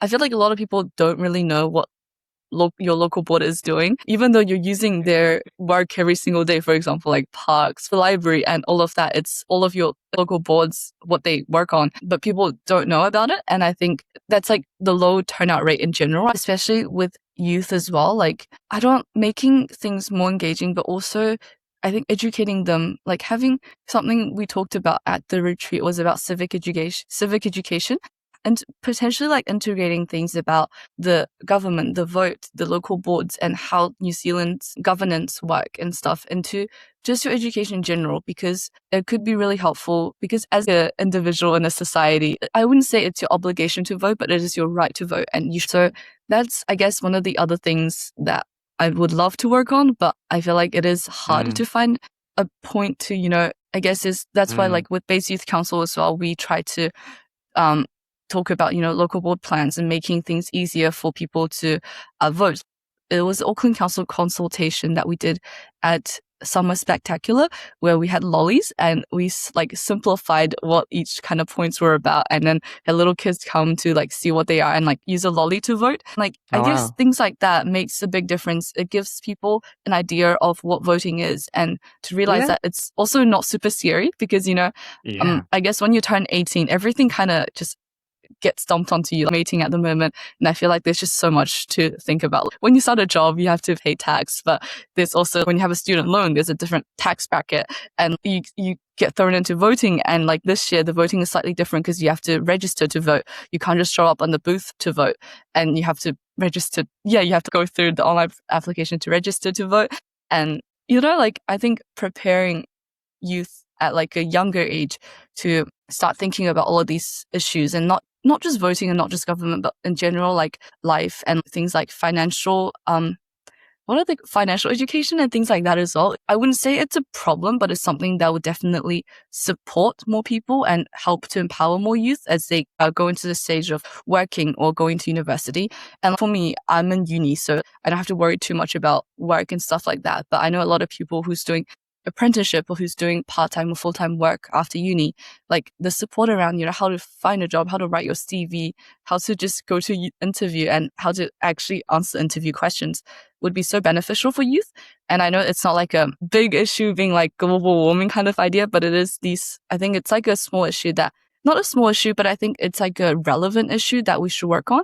I feel like a lot of people don't really know what your local board is doing, even though you're using their work every single day. For example, like parks, the library, and all of that. It's all of your local boards, what they work on, but people don't know about it. And I think that's like the low turnout rate in general, especially with youth as well. Like, I don't making things more engaging, but also I think educating them, like having something we talked about at the retreat was about civic education, and potentially like integrating things about the government, the vote, the local boards, and how New Zealand's governance work and stuff into just your education in general, because it could be really helpful. Because as an individual in a society, I wouldn't say it's your obligation to vote, but it is your right to vote. And so that's, I guess, one of the other things that I would love to work on, but I feel like it is hard to find a point to, I guess that's why like with Base Youth Council as well, we try to talk about, local board plans and making things easier for people to vote. It was Auckland Council consultation that we did at Summer Spectacular, where we had lollies and we like simplified what each kind of points were about, and then had little kids come to like see what they are and like use a lolly to vote. Like, I guess things like that makes a big difference. It gives people an idea of what voting is, and to realize that it's also not super scary, because I guess when you turn 18, everything kind of just gets dumped onto you. I'm 18 at the moment, and I feel like there's just so much to think about. When you start a job, you have to pay tax, but there's also, when you have a student loan, there's a different tax bracket, and you get thrown into voting. And like this year, the voting is slightly different because you have to register to vote. You can't just show up on the booth to vote, and you have to register. Yeah, you have to go through the online application to register to vote. And like, I think preparing youth at like a younger age to start thinking about all of these issues, and not just voting and not just government, but in general, like life and things like financial, financial education and things like that as well. I wouldn't say it's a problem, but it's something that would definitely support more people and help to empower more youth as they go into the stage of working or going to university. And for me, I'm in uni, so I don't have to worry too much about work and stuff like that. But I know a lot of people who's doing apprenticeship or who's doing part-time or full-time work after uni, like the support around, how to find a job, how to write your CV, how to just go to interview, and how to actually answer interview questions would be so beneficial for youth. And I know it's not like a big issue being like global warming kind of idea, but it is I think it's like a small issue that, not a small issue, but I think it's like a relevant issue that we should work on.